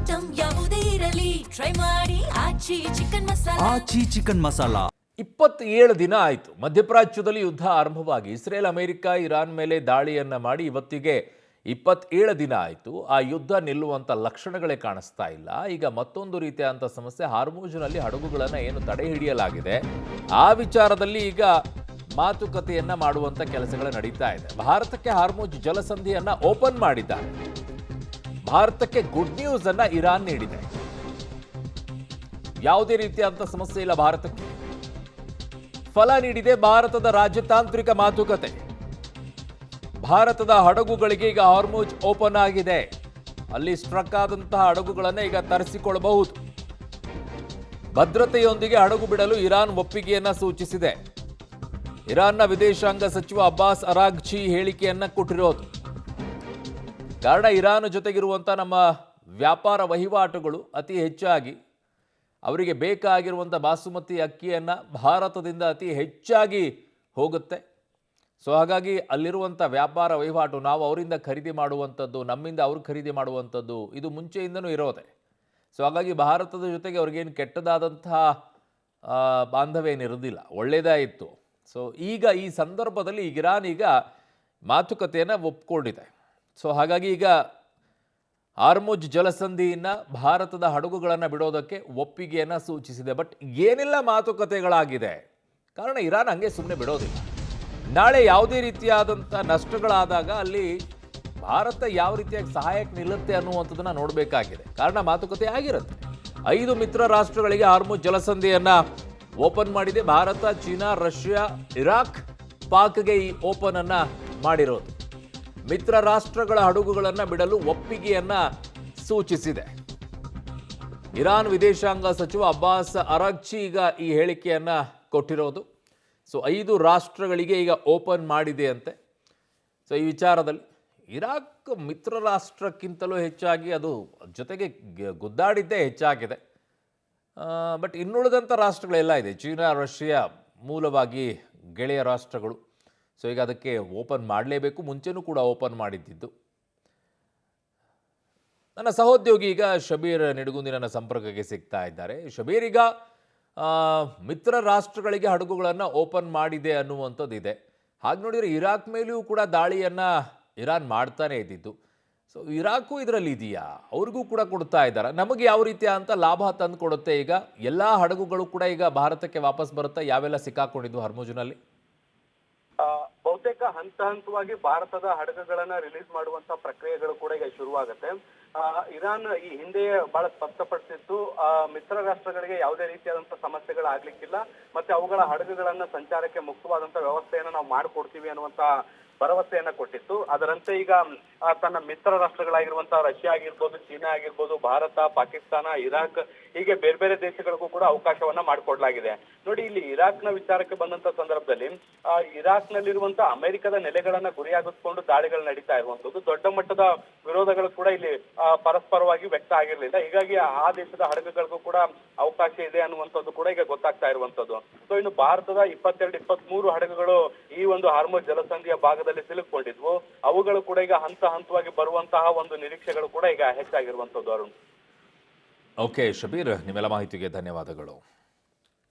Item ಯಾವುದೇ ಇರಲಿ try ಮಾಡಿ ಆಚಿ ಚಿಕನ್ ಮಸಾಲಾ. ಆಚಿ ಚಿಕನ್ ಮಸಾಲಾ 27 ದಿನ ಆಯಿತು ಮಧ್ಯಪ್ರಾಚ್ಯದಲ್ಲಿ ಯುದ್ಧ ಆರಂಭವಾಗಿ ಇಸ್ರೇಲ್ ಅಮೆರಿಕ ಇರಾನ್ ಮೇಲೆ ದಾಳಿಯನ್ನ ಮಾಡಿ ಇವತ್ತಿಗೆ 27 ದಿನ ಆಯಿತು. ಆ ಯುದ್ಧ ನಿಲ್ಲುವಂಥ ಲಕ್ಷಣಗಳೇ ಕಾಣಿಸ್ತಾ ಇಲ್ಲ. ಈಗ ಮತ್ತೊಂದು ರೀತಿಯಾದಂಥ ಸಮಸ್ಯೆ, ಹಾರ್ಮುಜ್ನಲ್ಲಿ ಹಡಗುಗಳನ್ನು ಏನು ತಡೆ ಹಿಡಿಯಲಾಗಿದೆ ಆ ವಿಚಾರದಲ್ಲಿ ಈಗ ಮಾತುಕತೆಯನ್ನ ಮಾಡುವಂಥ ಕೆಲಸಗಳು ನಡೀತಾ ಇದೆ. ಭಾರತಕ್ಕೆ ಹಾರ್ಮುಜ್ ಜಲಸಂಧಿಯನ್ನ ಓಪನ್ ಮಾಡಿದ್ದಾರೆ. ಭಾರತಕ್ಕೆ ಗುಡ್ ನ್ಯೂಸ್ ಅನ್ನ ಇರಾನ್ ನೀಡಿದೆ. ಯಾವುದೇ ರೀತಿಯಾದಂಥ ಸಮಸ್ಯೆ ಇಲ್ಲ ಭಾರತಕ್ಕೆ. ಫಲ ನೀಡಿದೆ ಭಾರತದ ರಾಜತಾಂತ್ರಿಕ ಮಾತುಕತೆ. ಭಾರತದ ಹಡಗುಗಳಿಗೆ ಈಗ ಹಾರ್ಮುಜ್ ಓಪನ್ ಆಗಿದೆ. ಅಲ್ಲಿ ಸ್ಟ್ರಕ್ ಆದಂತಹ ಹಡಗುಗಳನ್ನು ಈಗ ತರಿಸಿಕೊಳ್ಳಬಹುದು. ಭದ್ರತೆಯೊಂದಿಗೆ ಹಡಗು ಬಿಡಲು ಇರಾನ್ ಒಪ್ಪಿಗೆಯನ್ನ ಸೂಚಿಸಿದೆ. ಇರಾನ್ನ ವಿದೇಶಾಂಗ ಸಚಿವ ಅಬ್ಬಾಸ್ ಅರಾಗ್ಚಿ ಹೇಳಿಕೆಯನ್ನ ಕೊಟ್ಟಿರೋದು. ಕಾರಣ ಇರಾನ್ ಜೊತೆಗಿರುವಂಥ ನಮ್ಮ ವ್ಯಾಪಾರ ವಹಿವಾಟುಗಳು ಅತಿ ಹೆಚ್ಚಾಗಿ ಅವರಿಗೆ ಬೇಕಾಗಿರುವಂಥ ಬಾಸುಮತಿ ಅಕ್ಕಿಯನ್ನು ಭಾರತದಿಂದ ಅತಿ ಹೆಚ್ಚಾಗಿ ಹೋಗುತ್ತೆ. ಸೊ ಹಾಗಾಗಿ ಅಲ್ಲಿರುವಂಥ ವ್ಯಾಪಾರ ವಹಿವಾಟು, ನಾವು ಅವರಿಂದ ಖರೀದಿ ಮಾಡುವಂಥದ್ದು, ನಮ್ಮಿಂದ ಅವ್ರು ಖರೀದಿ ಮಾಡುವಂಥದ್ದು, ಇದು ಮುಂಚೆಯಿಂದನೂ ಇರೋದೆ. ಸೊ ಹಾಗಾಗಿ ಭಾರತದ ಜೊತೆಗೆ ಅವ್ರಿಗೇನು ಕೆಟ್ಟದಾದಂತಹ ಬಾಂಧವ್ಯ ಏನಿರೋದಿಲ್ಲ, ಒಳ್ಳೆಯದೇ ಇತ್ತು. ಸೊ ಈಗ ಈ ಸಂದರ್ಭದಲ್ಲಿ ಇರಾನ್ ಈಗ ಮಾತುಕತೆಯನ್ನು ಒಪ್ಕೊಂಡಿದೆ. ಸೊ ಹಾಗಾಗಿ ಈಗ ಹಾರ್ಮುಜ್ ಜಲಸಂಧಿಯನ್ನು ಭಾರತದ ಹಡಗುಗಳನ್ನು ಬಿಡೋದಕ್ಕೆ ಒಪ್ಪಿಗೆಯನ್ನು ಸೂಚಿಸಿದೆ. ಬಟ್ ಏನೆಲ್ಲ ಮಾತುಕತೆಗಳಾಗಿದೆ, ಕಾರಣ ಇರಾನ್ ಹಂಗೆ ಸುಮ್ಮನೆ ಬಿಡೋದಿಲ್ಲ. ನಾಳೆ ಯಾವುದೇ ರೀತಿಯಾದಂಥ ನಷ್ಟಗಳಾದಾಗ ಅಲ್ಲಿ ಭಾರತ ಯಾವ ರೀತಿಯಾಗಿ ಸಹಾಯಕ್ಕೆ ನಿಲ್ಲುತ್ತೆ ಅನ್ನುವಂಥದ್ದನ್ನು ನೋಡಬೇಕಾಗಿದೆ. ಕಾರಣ ಮಾತುಕತೆ ಆಗಿರುತ್ತೆ. 5 ಮಿತ್ರ ರಾಷ್ಟ್ರಗಳಿಗೆ ಹಾರ್ಮುಜ್ ಜಲಸಂಧಿಯನ್ನು ಓಪನ್ ಮಾಡಿದೆ ಭಾರತ. ಚೀನಾ, ರಷ್ಯಾ, ಇರಾಕ್, ಪಾಕ್ಗೆ ಈ ಓಪನ್ ಅನ್ನು ಮಾಡಿರೋದು. ಮಿತ್ರ ರಾಷ್ಟ್ರಗಳ ಹಡಗುಗಳನ್ನು ಬಿಡಲು ಒಪ್ಪಿಗೆಯನ್ನ ಸೂಚಿಸಿದೆ. ಇರಾನ್ ವಿದೇಶಾಂಗ ಸಚಿವ ಅಬ್ಬಾಸ್ ಅರಾಗ್ಚಿ ಈಗ ಈ ಹೇಳಿಕೆಯನ್ನ ಕೊಟ್ಟಿರೋದು. ಸೊ 5 ರಾಷ್ಟ್ರಗಳಿಗೆ ಈಗ ಓಪನ್ ಮಾಡಿದೆ ಅಂತೆ. ಸೊ ಈ ವಿಚಾರದಲ್ಲಿ ಇರಾಕ್ ಮಿತ್ರ ರಾಷ್ಟ್ರಕ್ಕಿಂತಲೂ ಹೆಚ್ಚಾಗಿ ಅದು ಜೊತೆಗೆ ಗುದ್ದಾಡಿದ್ದೇ ಹೆಚ್ಚಾಗಿದೆ. ಬಟ್ ಇನ್ನುಳಿದಂಥ ರಾಷ್ಟ್ರಗಳೆಲ್ಲ ಇದೆ. ಚೀನಾ, ರಷ್ಯಾ ಮೂಲವಾಗಿ ಗೆಳೆಯ ರಾಷ್ಟ್ರಗಳು. ಸೊ ಈಗ ಅದಕ್ಕೆ ಓಪನ್ ಮಾಡಲೇಬೇಕು. ಮುಂಚೆನೂ ಕೂಡ ಓಪನ್ ಮಾಡಿದ್ದಿದ್ದು. ನನ್ನ ಸಹೋದ್ಯೋಗಿ ಈಗ ಶಬೀರ್ ನಿಡಗುಂದಿ ನನ್ನ ಸಂಪರ್ಕಕ್ಕೆ ಸಿಗ್ತಾ ಇದ್ದಾರೆ. ಶಬೀರ್, ಈಗ ಮಿತ್ರ ರಾಷ್ಟ್ರಗಳಿಗೆ ಹಡಗುಗಳನ್ನು ಓಪನ್ ಮಾಡಿದೆ ಅನ್ನುವಂಥದ್ದು ಇದೆ. ಹಾಗೆ ನೋಡಿದರೆ ಇರಾಕ್ ಮೇಲೆಯೂ ಕೂಡ ದಾಳಿಯನ್ನು ಇರಾನ್ ಮಾಡ್ತಾನೆ ಇದ್ದಿದ್ದು. ಸೊ ಇರಾಕು ಇದರಲ್ಲಿ ಇದೆಯಾ? ಅವ್ರಿಗೂ ಕೂಡ ಕೊಡ್ತಾ ಇದ್ದಾರೆ. ನಮಗೆ ಯಾವ ರೀತಿಯ ಅಂತ ಲಾಭ ತಂದು ಕೊಡುತ್ತೆ? ಈಗ ಎಲ್ಲ ಹಡಗುಗಳು ಕೂಡ ಈಗ ಭಾರತಕ್ಕೆ ವಾಪಸ್ ಬರುತ್ತೆ. ಯಾವೆಲ್ಲ ಸಿಕ್ಕಾಕೊಂಡಿದ್ವು ಹರ್ಮುಜ್ನಲ್ಲಿ? ಬಹುತೇಕ ಹಂತವಾಗಿ ಭಾರತದ ಹಡಗುಗಳನ್ನ ರಿಲೀಸ್ ಮಾಡುವಂತ ಪ್ರಕ್ರಿಯೆಗಳು ಕೂಡ ಈಗ ಶುರುವಾಗುತ್ತೆ. ಇರಾನ್ ಈ ಹಿಂದೆ ಬಹಳ ಸ್ಪಷ್ಟಪಡಿಸಿತ್ತು, ಮಿತ್ರ ರಾಷ್ಟ್ರಗಳಿಗೆ ಯಾವುದೇ ರೀತಿಯಾದಂತಹ ಸಮಸ್ಯೆಗಳಾಗ್ಲಿಕ್ಕಿಲ್ಲ, ಮತ್ತೆ ಅವುಗಳ ಹಡಗುಗಳನ್ನ ಸಂಚಾರಕ್ಕೆ ಮುಕ್ತವಾದಂತ ವ್ಯವಸ್ಥೆಯನ್ನ ನಾವು ಮಾಡಿಕೊಡ್ತೀವಿ ಅನ್ನುವಂತ ಭರವಸೆಯನ್ನ ಕೊಟ್ಟಿತ್ತು. ಅದರಂತೆ ಈಗ ತನ್ನ ಮಿತ್ರ ರಾಷ್ಟ್ರಗಳಾಗಿರುವಂತಹ ರಷ್ಯಾ ಆಗಿರ್ಬೋದು, ಚೀನಾ ಆಗಿರ್ಬೋದು, ಭಾರತ, ಪಾಕಿಸ್ತಾನ, ಇರಾಕ್, ಹೀಗೆ ಬೇರೆ ಬೇರೆ ದೇಶಗಳಿಗೂ ಕೂಡ ಅವಕಾಶವನ್ನ ಮಾಡಿಕೊಡ್ಲಾಗಿದೆ. ನೋಡಿ, ಇಲ್ಲಿ ಇರಾಕ್ನ ವಿಚಾರಕ್ಕೆ ಬಂದಂತ ಸಂದರ್ಭದಲ್ಲಿ ಇರಾಕ್ ನಲ್ಲಿರುವಂತಹ ಅಮೆರಿಕದ ನೆಲೆಗಳನ್ನ ಗುರಿಯಾಗಿಸ್ಕೊಂಡು ದಾಳಿಗಳು ನಡೀತಾ ಇರುವಂತದ್ದು, ದೊಡ್ಡ ಮಟ್ಟದ ವಿರೋಧಗಳು ಕೂಡ ಇಲ್ಲಿ ಪರಸ್ಪರವಾಗಿ ವ್ಯಕ್ತ ಆಗಿರ್ಲಿಲ್ಲ. ಹೀಗಾಗಿ ಆ ದೇಶದ ಹಡಗುಗಳಿಗೂ ಕೂಡ ಅವಕಾಶ ಇದೆ ಅನ್ನುವಂಥದ್ದು ಕೂಡ ಈಗ ಗೊತ್ತಾಗ್ತಾ ಇರುವಂತದ್ದು. ಸೊ ಇನ್ನು ಭಾರತದ 22-23 ಹಡಗುಗಳು ಈ ಒಂದು ಹಾರ್ಮುಜ್ ಜಲಸಂಧಿಯ ಭಾಗದಲ್ಲಿ ಸಿಲುಕೊಂಡಿದ್ವು. ಅವುಗಳು ಕೂಡ ಈಗ ಹಂತವಾಗಿ ಬರುವಂತಹ ಒಂದು ನಿರೀಕ್ಷೆಗಳು ಕೂಡ ಈಗ ಹೆಚ್ಚಾಗಿರುವಂತದ್ದು. ಅರುಣ್. ಓಕೆ ಶಬೀರ್, ನಿಮ್ಮೆಲ್ಲ ಮಾಹಿತಿಗೆ ಧನ್ಯವಾದಗಳು.